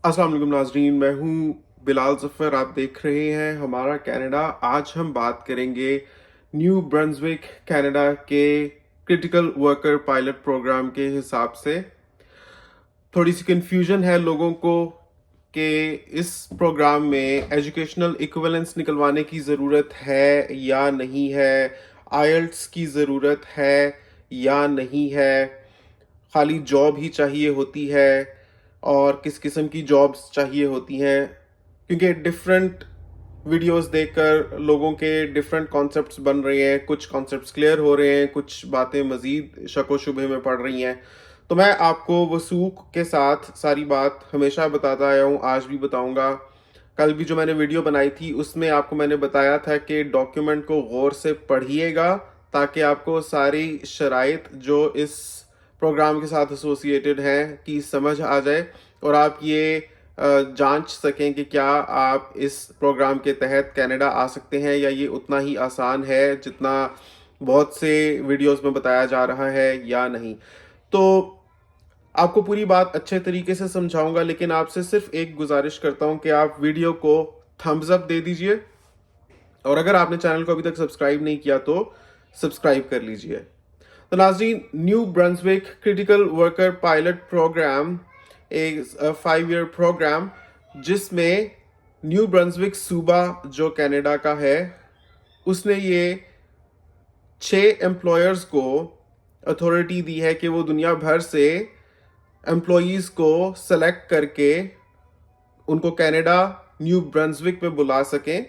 अस्सलाम वालेकुम नाजरीन, मैं हूँ बिलाल ज़फ़र। आप देख रहे हैं हमारा कनाडा। आज हम बात करेंगे न्यू ब्रंसविक कनाडा के क्रिटिकल वर्कर पायलट प्रोग्राम के हिसाब से। थोड़ी सी कन्फ्यूजन है लोगों को कि इस प्रोग्राम में एजुकेशनल इक्विवेलेंस निकलवाने की ज़रूरत है या नहीं है, आईएलटीएस की ज़रूरत है या नहीं है, खाली जॉब ही चाहिए होती है और किस किस्म की जॉब्स चाहिए होती हैं। क्योंकि डिफरेंट वीडियोस देखकर लोगों के डिफरेंट कॉन्सेप्ट्स बन रहे हैं, कुछ कॉन्सेप्ट्स क्लियर हो रहे हैं, कुछ बातें मज़ीद शक व शुबे में पड़ रही हैं। तो मैं आपको वसूख के साथ सारी बात हमेशा बताता आया हूँ, आज भी बताऊँगा। कल भी जो मैंने वीडियो बनाई थी उसमें आपको मैंने बताया था कि डॉक्यूमेंट को गौर से पढ़िएगा ताकि आपको सारी शराइत जो इस प्रोग्राम के साथ एसोसिएटेड हैं की समझ आ जाए और आप ये जांच सकें कि क्या आप इस प्रोग्राम के तहत कनाडा आ सकते हैं या ये उतना ही आसान है जितना बहुत से वीडियोस में बताया जा रहा है या नहीं। तो आपको पूरी बात अच्छे तरीके से समझाऊंगा, लेकिन आपसे सिर्फ एक गुजारिश करता हूं कि आप वीडियो को थम्स अप दे दीजिए और अगर आपने चैनल को अभी तक सब्सक्राइब नहीं किया तो सब्सक्राइब कर लीजिए। तो नाज़रीन, New Brunswick critical worker pilot program एक 5 ईयर प्रोग्राम जिसमें न्यू ब्रंसविक सूबा जो कनाडा का है उसने ये 6 एम्प्लॉयर्स को अथॉरिटी दी है कि वो दुनिया भर से एम्प्लॉयज़ को सेलेक्ट करके उनको कनाडा न्यू ब्रंसविक में बुला सकें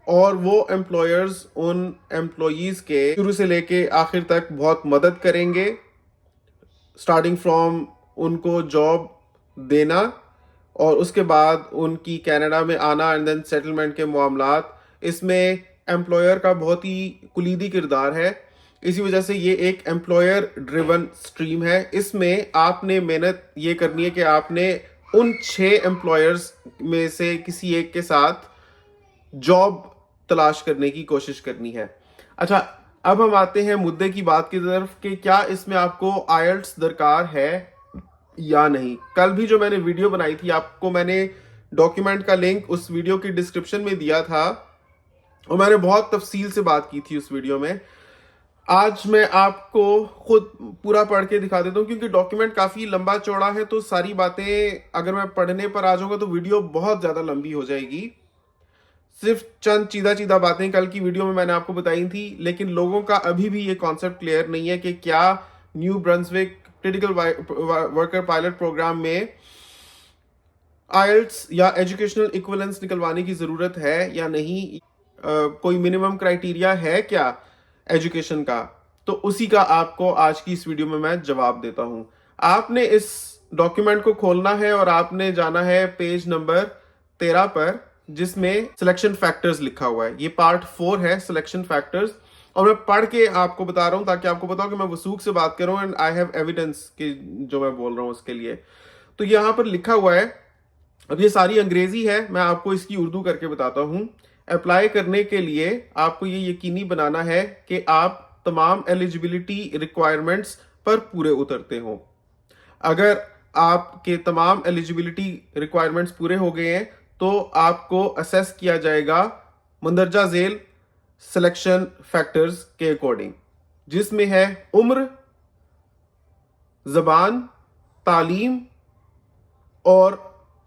और वो एम्प्लॉयर्स उन एम्प्लॉयज़ के शुरू से लेके आखिर तक बहुत मदद करेंगे, स्टार्टिंग फ्रॉम उनको जॉब देना और उसके बाद उनकी कनाडा में आना एंड देन सेटलमेंट के मामलात। इसमें एम्प्लॉयर का बहुत ही कुलीदी किरदार है, इसी वजह से ये एक एम्प्लॉयर ड्रिवन स्ट्रीम है। इसमें आपने मेहनत ये करनी है कि आपने उन 6 एम्प्लॉयर्स में से किसी एक के साथ जॉब तलाश करने की कोशिश करनी है। अच्छा, अब हम आते हैं मुद्दे की बात की तरफ कि क्या इसमें आपको आईएलटीएस दरकार है या नहीं। कल भी जो मैंने वीडियो बनाई थी आपको मैंने डॉक्यूमेंट का लिंक उस वीडियो की डिस्क्रिप्शन में दिया था और मैंने बहुत तफसील से बात की थी उस वीडियो में। आज मैं आपको खुद पूरा पढ़ के दिखा देता हूँ क्योंकि डॉक्यूमेंट काफ़ी लंबा चौड़ा है, तो सारी बातें अगर मैं पढ़ने पर आ जाऊंगा तो वीडियो बहुत ज़्यादा लंबी हो जाएगी। सिर्फ चंद चीदा चीदा बातें कल की वीडियो में मैंने आपको बताई थी, लेकिन लोगों का अभी भी ये कॉन्सेप्ट क्लियर नहीं है कि क्या New Brunswick critical worker pilot program में आईएलटीएस या एजुकेशनल इक्विवेलेंस निकलवाने की ज़रूरत है या नहीं। कोई मिनिमम क्राइटेरिया है क्या एजुकेशन का, तो उसी का आपको आज की इस वीडियो में मैं जवाब देता हूं। आपने इस डॉक्यूमेंट को खोलना है और आपने जाना है पेज नंबर 13 पर जिसमें सिलेक्शन फैक्टर्स लिखा हुआ है। ये पार्ट 4 है, सिलेक्शन फैक्टर्स, और मैं पढ़ के आपको बता रहा हूं ताकि आपको पता हो कि मैं वसूख से बात कर रहा हूं एंड आई हैव एविडेंस कि जो मैं बोल रहा हूं उसके लिए। तो यहां पर लिखा हुआ है, अब ये सारी अंग्रेजी है, मैं आपको इसकी उर्दू करके बताता हूं। अप्लाई करने के लिए आपको ये यकीनी बनाना है कि आप तमाम एलिजिबिलिटी रिक्वायरमेंट्स पर पूरे उतरते हो। अगर आपके तमाम एलिजिबिलिटी रिक्वायरमेंट्स पूरे हो गए हैं तो आपको असेस किया जाएगा मंदरजा झेल सिलेक्शन फैक्टर्स के अकॉर्डिंग, जिसमें है उम्र, जबान, तालीम और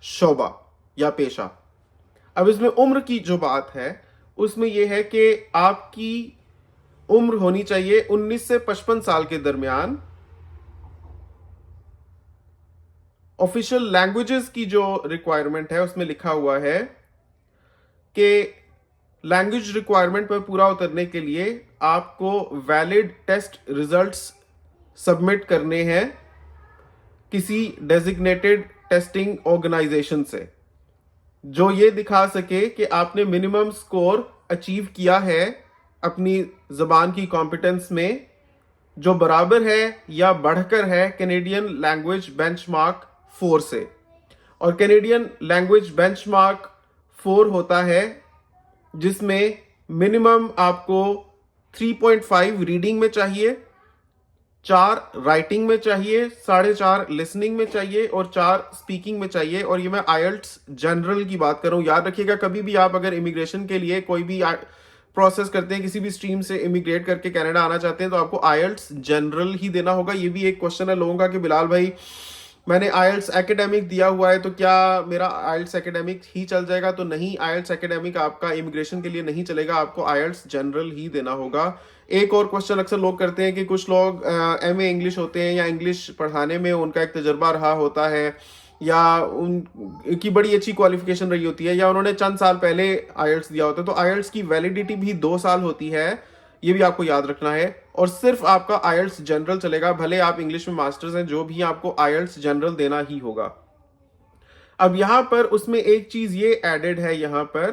शोबा या पेशा। अब इसमें उम्र की जो बात है उसमें यह है कि आपकी उम्र होनी चाहिए 19 से 55 साल के दरमियान। ऑफिशियल लैंग्वेजेस की जो रिक्वायरमेंट है उसमें लिखा हुआ है कि लैंग्वेज रिक्वायरमेंट पर पूरा उतरने के लिए आपको वैलिड टेस्ट रिजल्ट्स सबमिट करने हैं किसी डेजिग्नेटेड टेस्टिंग ऑर्गेनाइजेशन से, जो ये दिखा सके कि आपने मिनिमम स्कोर अचीव किया है अपनी जबान की कॉम्पिटेंस में, जो बराबर है या बढ़कर है कैनेडियन लैंग्वेज बेंचमार्क 4 से। और कैनेडियन लैंग्वेज बेंचमार्क 4 होता है जिसमें मिनिमम आपको 3.5 रीडिंग में चाहिए, 4 राइटिंग में चाहिए, 4.5 लिसनिंग में चाहिए और 4 स्पीकिंग में चाहिए। और ये मैं आईएलटीएस जनरल की बात कर रहा हूँ। याद रखिएगा, कभी भी आप अगर इमिग्रेशन के लिए कोई भी प्रोसेस करते हैं, किसी भी स्ट्रीम से इमिग्रेट करके कनाडा आना चाहते हैं, तो आपको आईएलटीएस जनरल ही देना होगा। ये भी एक क्वेश्चन है लोगों का कि बिलाल भाई, मैंने आईएलटीएस एकेडमिक दिया हुआ है, तो क्या मेरा आईएलटीएस एकेडमिक ही चल जाएगा? तो नहीं, आईएलटीएस एकेडमिक आपका इमिग्रेशन के लिए नहीं चलेगा, आपको आईएलटीएस जनरल ही देना होगा। एक और क्वेश्चन अक्सर लोग करते हैं कि कुछ लोग एमए इंग्लिश होते हैं या इंग्लिश पढ़ाने में उनका एक तजर्बा रहा होता है, या उनकी बड़ी अच्छी क्वालिफिकेशन रही होती है, या उन्होंने चंद साल पहले आईएलटीएस दिया होता है, तो आईएलटीएस की वैलिडिटी भी 2 साल होती है। ये भी आपको याद रखना है। और सिर्फ आपका आईएलटीएस जनरल चलेगा, भले आप इंग्लिश में मास्टर्स हैं, जो भी आपको आईएलटीएस जनरल देना ही होगा। अब यहां पर उसमें एक चीज ये एडेड है यहां पर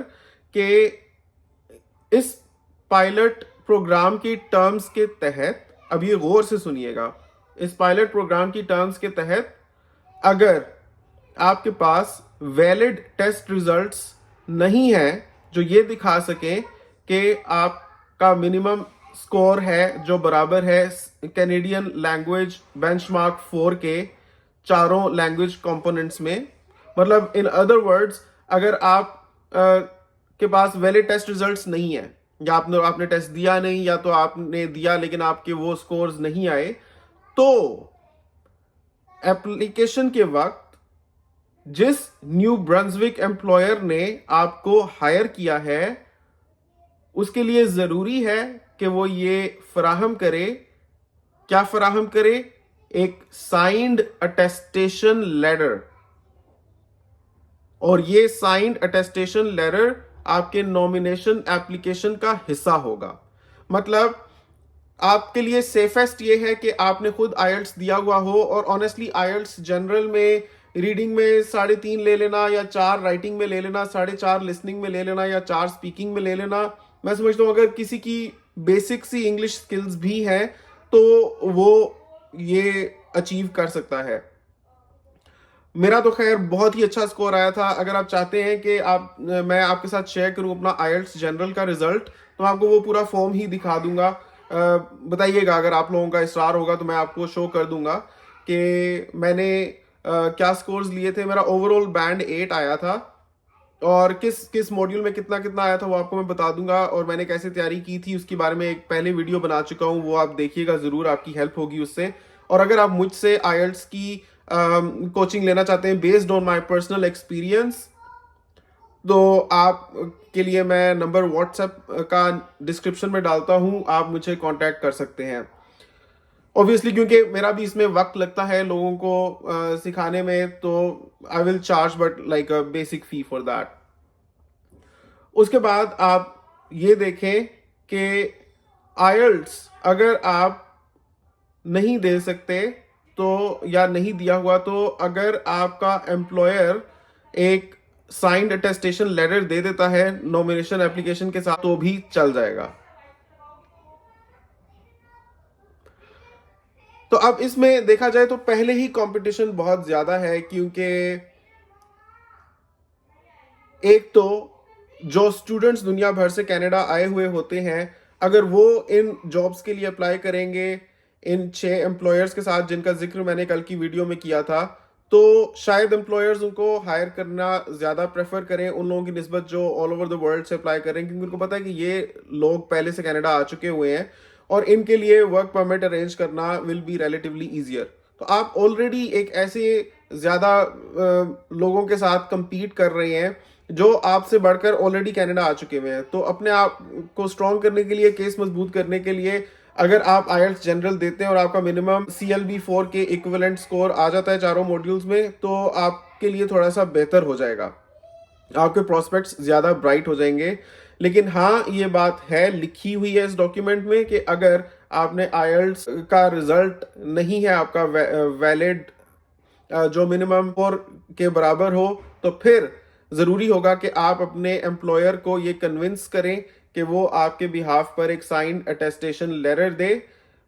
कि इस पायलट प्रोग्राम की टर्म्स के तहत, अब ये गौर से सुनिएगा, इस पायलट प्रोग्राम की टर्म्स के तहत अगर आपके पास वैलिड टेस्ट रिजल्ट्स नहीं है जो ये दिखा सके कि आपका मिनिमम स्कोर है जो बराबर है कैनेडियन लैंग्वेज बेंचमार्क 4 के चारों लैंग्वेज कंपोनेंट्स में, मतलब इन अदर वर्ड्स, अगर आप के पास वैलिड टेस्ट रिजल्ट्स नहीं है, या आपने टेस्ट दिया नहीं, या तो आपने दिया लेकिन आपके वो स्कोर्स नहीं आए, तो एप्लीकेशन के वक्त जिस न्यू ब्रंसविक एम्प्लॉयर ने आपको हायर किया है उसके लिए जरूरी है कि वो ये फराहम करे, क्या फराहम करे? एक साइंड अटेस्टेशन लेटर। और ये साइंड अटेस्टेशन लेटर आपके नॉमिनेशन एप्लीकेशन का हिस्सा होगा। मतलब आपके लिए सेफेस्ट ये है कि आपने खुद आईएलटीएस दिया हुआ हो, और ऑनेस्टली आईएलटीएस जनरल में रीडिंग में 3.5 ले लेना, या 4 राइटिंग में ले लेना, 4.5 लिसनिंग में ले लेना, या 4 स्पीकिंग में ले लेना, मैं समझता हूँ अगर किसी की बेसिक सी इंग्लिश स्किल्स भी हैं तो वो ये अचीव कर सकता है। मेरा तो खैर बहुत ही अच्छा स्कोर आया था। अगर आप चाहते हैं कि मैं आपके साथ शेयर करूं अपना आईएलटीएस जनरल का रिजल्ट, तो मैं आपको वो पूरा फॉर्म ही दिखा दूंगा। बताइएगा, अगर आप लोगों का इसरार होगा तो मैं आपको शो कर दूंगा कि मैंने क्या स्कोर्स लिए थे। मेरा ओवरऑल बैंड 8 आया था, और किस किस मॉड्यूल में कितना कितना आया था वो आपको मैं बता दूंगा, और मैंने कैसे तैयारी की थी उसके बारे में एक पहले वीडियो बना चुका हूं, वो आप देखिएगा जरूर, आपकी हेल्प होगी उससे। और अगर आप मुझसे आईएलटीएस की कोचिंग लेना चाहते हैं based on my personal experience, तो आप के लिए मैं नंबर व्हाट्सएप का डिस्क्रिप्शन में डालता हूं, आप मुझे कांटेक्ट कर सकते हैं। ऑब्वियसली क्योंकि मेरा भी इसमें वक्त लगता है लोगों को सिखाने में, तो I will charge but like a basic fee for that. उसके बाद आप ये देखें कि आईएलटीएस अगर आप नहीं दे सकते तो, या नहीं दिया हुआ, तो अगर आपका एम्प्लॉयर एक साइंड अटेस्टेशन लेटर दे देता है नॉमिनेशन एप्लीकेशन के साथ, तो भी चल जाएगा। तो अब इसमें देखा जाए तो पहले ही कंपटीशन बहुत ज्यादा है, क्योंकि एक तो जो स्टूडेंट्स दुनिया भर से कनाडा आए हुए होते हैं, अगर वो इन जॉब्स के लिए अप्लाई करेंगे इन 6 एम्प्लॉयर्स के साथ जिनका जिक्र मैंने कल की वीडियो में किया था, तो शायद एम्प्लॉयर्स उनको हायर करना ज़्यादा प्रेफर करें उन लोगों की निस्बत जो ऑल ओवर द वर्ल्ड से अप्लाई करें, क्योंकि उनको पता है कि ये लोग पहले से कनाडा आ चुके हुए हैं और इनके लिए वर्क परमिट अरेंज करना विल बी रिलेटिवली ईजियर। तो आप ऑलरेडी एक ऐसे ज़्यादा लोगों के साथ compete कर रहे हैं जो आपसे बढ़कर ऑलरेडी कनाडा आ चुके हुए हैं। तो अपने आप को स्ट्रॉन्ग करने के लिए, केस मजबूत करने के लिए, अगर आप आईएलटीएस जनरल देते हैं और आपका मिनिमम CLB-4 के इक्विवेलेंट स्कोर आ जाता है चारों मॉड्यूल्स में, तो आपके लिए थोड़ा सा बेहतर हो जाएगा, आपके प्रोस्पेक्ट्स ज़्यादा ब्राइट हो जाएंगे। लेकिन हाँ, ये बात है, लिखी हुई है इस डॉक्यूमेंट में कि अगर आपने आईएलटीएस का रिजल्ट नहीं है आपका वैलिड जो मिनिमम 4 के बराबर हो, तो फिर ज़रूरी होगा कि आप अपने एम्प्लॉयर को ये कन्विंस करें कि वो आपके बिहाफ पर एक साइंड अटेस्टेशन लेटर दे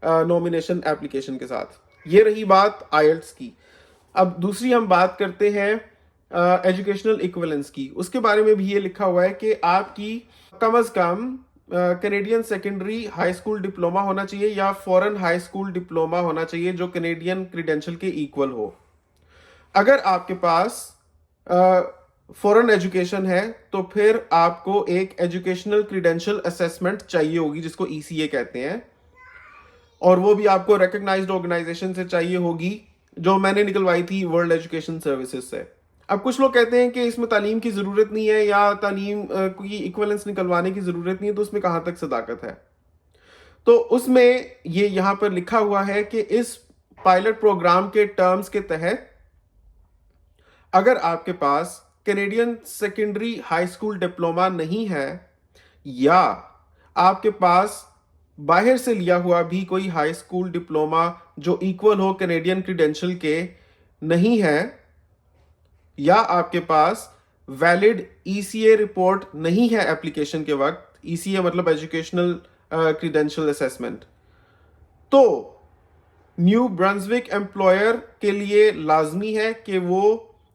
नॉमिनेशन एप्लीकेशन के साथ। ये रही बात आईएलटीएस की। अब दूसरी हम बात करते हैं एजुकेशनल इक्विवेलेंस की। उसके बारे में भी ये लिखा हुआ है कि आपकी कम अज कम Canadian secondary high school diploma होना चाहिए या फॉरेन हाई स्कूल डिप्लोमा होना चाहिए जो कैनेडियन क्रीडेंशियल के इक्वल हो। अगर आपके पास फॉरेन एजुकेशन है तो फिर आपको एक एजुकेशनल क्रीडेंशियल असेसमेंट चाहिए होगी जिसको ईसीए कहते हैं, और वो भी आपको रिकग्नाइज्ड ऑर्गेनाइजेशन से चाहिए होगी, जो मैंने निकलवाई थी वर्ल्ड एजुकेशन सर्विसेज से। अब कुछ लोग कहते हैं कि इसमें तालीम की ज़रूरत नहीं है या तालीम की इक्वलेंस निकलवाने की ज़रूरत नहीं है, तो उसमें कहाँ तक सदाकत है। तो उसमें ये यहाँ पर लिखा हुआ है कि इस पायलट प्रोग्राम के टर्म्स के तहत अगर आपके पास Canadian secondary high school diploma नहीं है या आपके पास बाहर से लिया हुआ भी कोई हाई स्कूल डिप्लोमा जो इक्वल हो कैनेडियन क्रीडेंशियल के नहीं है, या आपके पास वैलिड ईसीए रिपोर्ट नहीं है एप्लीकेशन के वक्त, ईसीए मतलब एजुकेशनल क्रीडेंशियल असेसमेंट, तो न्यू ब्रंसविक एम्प्लॉयर के लिए लाजमी है कि वो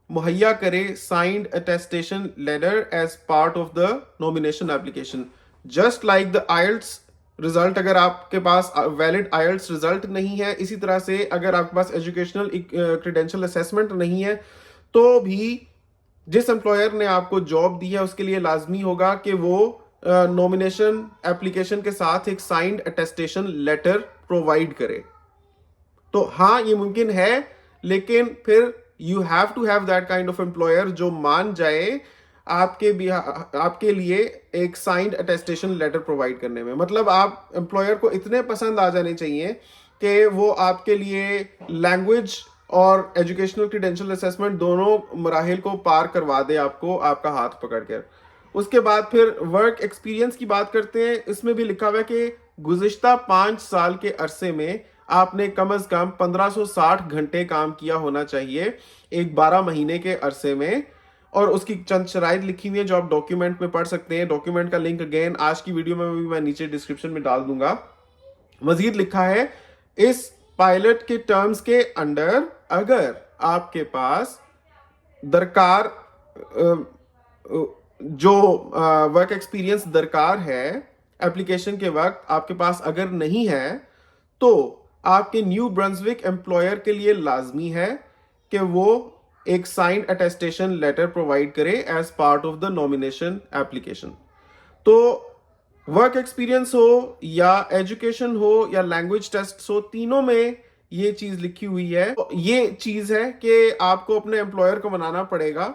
मुहैया करे signed attestation letter as part of the nomination application. Just like the IELTS result, अगर आपके पास वैलिड आइल्ट्स रिजल्ट नहीं है, इसी तरह से अगर आपके पास एजुकेशनल क्रीडेंशियल असेसमेंट नहीं है, तो भी जिस एम्प्लॉयर ने आपको जॉब दी है उसके लिए लाजमी होगा कि वो नॉमिनेशन एप्लीकेशन के साथ एक साइंड अटेस्टेशन लेटर प्रोवाइड करे। तो हाँ, ये मुमकिन है, लेकिन फिर you have to have that kind of employer जो मान जाए आपके लिए एक साइंड अटेस्टेशन लेटर प्रोवाइड करने में। मतलब आप एम्प्लॉयर को इतने पसंद आ जाने चाहिए कि वो आपके लिए लैंग्वेज और एजुकेशनल क्रीडेंशियल असेसमेंट दोनों मराहिल को पार करवा दे आपको, आपका हाथ पकड़ कर। उसके बाद फिर वर्क एक्सपीरियंस की बात करते हैं। इसमें भी लिखा हुआ है कि गुज़िश्ता 5 साल के अरसे में आपने कम से कम 1560 घंटे काम किया होना चाहिए एक 12 महीने के अरसे में, और उसकी चंद शराइत लिखी हुई है जो आप डॉक्यूमेंट में पढ़ सकते हैं। डॉक्यूमेंट का लिंक अगेन आज की वीडियो में भी मैं नीचे डिस्क्रिप्शन में डाल दूंगा। मजीद लिखा है इस पायलट के टर्म्स के अंडर अगर आपके पास दरकार जो वर्क एक्सपीरियंस दरकार है एप्लीकेशन के वक्त आपके पास अगर नहीं है, तो आपके न्यू ब्रंसविक एम्प्लॉयर के लिए लाजमी है कि वो एक साइंड अटेस्टेशन लेटर प्रोवाइड करे as part of the nomination application. तो वर्क एक्सपीरियंस हो या एजुकेशन हो या लैंग्वेज टेस्ट हो, तीनों में ये चीज लिखी हुई है। ये चीज है कि आपको अपने एम्प्लॉयर को मनाना पड़ेगा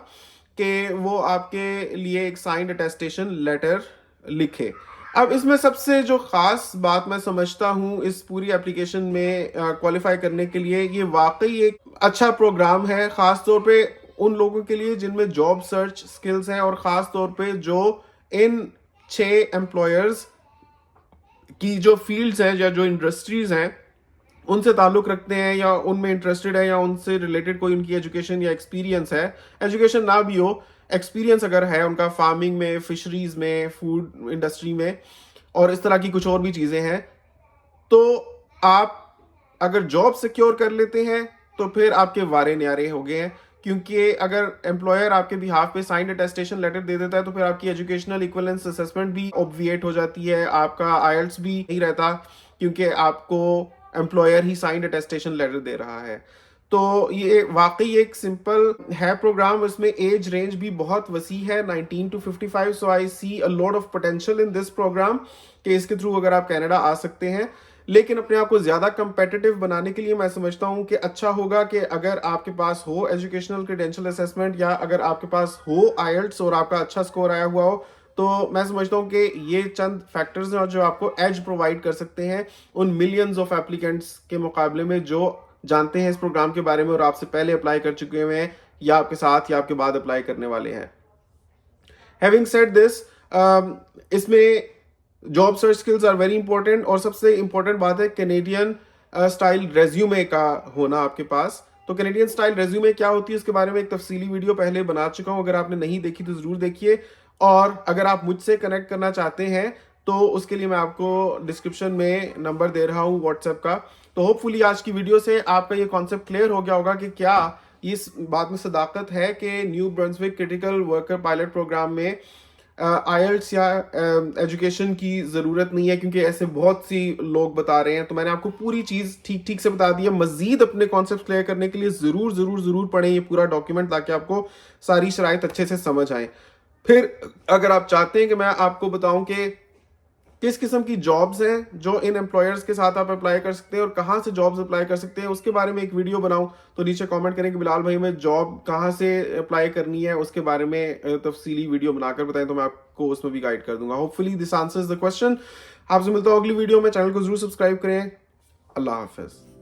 कि वो आपके लिए एक साइंड अटेस्टेशन लेटर लिखे। अब इसमें सबसे जो खास बात मैं समझता हूँ इस पूरी एप्लीकेशन में क्वालिफाई करने के लिए, ये वाकई एक अच्छा प्रोग्राम है, खास तौर पे उन लोगों के लिए जिनमें जॉब सर्च स्किल्स हैं, और खास तौर पे जो इन 6 एम्प्लॉयर्स की जो फील्ड्स हैं या जो इंडस्ट्रीज हैं उनसे ताल्लुक रखते हैं या उनमें इंटरेस्टेड है या उनसे रिलेटेड कोई उनकी एजुकेशन या एक्सपीरियंस है। एजुकेशन ना भी हो, एक्सपीरियंस अगर है उनका फार्मिंग में, फिशरीज में, फूड इंडस्ट्री में और इस तरह की कुछ और भी चीज़ें हैं, तो आप अगर जॉब सिक्योर कर लेते हैं तो फिर आपके वारे न्यारे हो गए हैं। क्योंकि अगर एम्प्लॉयर आपके बिहाफ पे साइंड अटेस्टेशन लेटर दे देता है तो फिर आपकी एजुकेशनल इक्विवेलेंस असेसमेंट भी ऑब्विएट हो जाती है, आपका आईएलटीएस भी नहीं रहता क्योंकि आपको एम्प्लॉयर ही साइंड अटेस्टेशन लेटर दे रहा है। तो ये वाकई एक सिंपल है प्रोग्राम। इसमें एज रेंज भी बहुत वसी है, 19 to 55। So I see a lot of potential in this program कि इसके थ्रू अगर आप कनाडा आ सकते हैं। लेकिन अपने आप को ज़्यादा कंपेटिटिव बनाने के लिए मैं समझता हूँ कि अच्छा होगा कि अगर आपके पास हो एजुकेशनल क्रेडेंशियल असेसमेंट या अगर आपके पास हो आईएलटीएस और आपका अच्छा स्कोर आया हुआ हो, तो मैं समझता हूँ कि ये चंद फैक्टर्स हैं जो आपको एज प्रोवाइड कर सकते हैं उन मिलियंस ऑफ एप्लीकेंट्स के मुकाबले में जो जानते हैं इस प्रोग्राम के बारे में और आपसे पहले अप्लाई कर चुके हुए हैं या आपके साथ या आपके बाद अप्लाई करने वाले हैं। हैविंग सेड दिस, इसमें job search skills are very important और सबसे इंपॉर्टेंट बात है कैनेडियन स्टाइल रेज्यूमे का होना आपके पास। तो कैनेडियन स्टाइल रेज्यूमे क्या होती है उसके बारे में एक तफसीली वीडियो पहले बना चुका हूं, अगर आपने नहीं देखी तो जरूर देखिए। और अगर आप मुझसे कनेक्ट करना चाहते हैं तो उसके लिए मैं आपको डिस्क्रिप्शन में नंबर दे रहा हूं व्हाट्सएप का। तो होपफुली आज की वीडियो से आपका ये कॉन्सेप्ट क्लियर हो गया होगा कि क्या इस बात में सदाकत है कि New Brunswick critical worker pilot program में आईएलटीएस या एजुकेशन की ज़रूरत नहीं है, क्योंकि ऐसे बहुत सी लोग बता रहे हैं। तो मैंने आपको पूरी चीज़ ठीक ठीक से बता दी है। मज़ीद अपने कॉन्सेप्ट क्लियर करने के लिए ज़रूर ज़रूर ज़रूर पढ़ें ये पूरा डॉक्यूमेंट, ताकि आपको सारी शराइत अच्छे से समझ आए। फिर अगर आप चाहते हैं कि मैं आपको बताऊं कि किस किस्म की जॉब्स हैं जो इन एम्प्लॉयर्स के साथ आप अप्लाई कर सकते हैं और कहाँ से जॉब्स अप्लाई कर सकते हैं, उसके बारे में एक वीडियो बनाऊं, तो नीचे कमेंट करें कि बिलाल भाई मैं जॉब कहाँ से अप्लाई करनी है, उसके बारे में तफसीली वीडियो बनाकर बताएं, तो मैं आपको उसमें भी गाइड कर दूंगा। Hopefully this answers the question. आपसे मिलता हूं अगली वीडियो में। चैनल को जरूर सब्सक्राइब करें। अल्लाह हाफिज।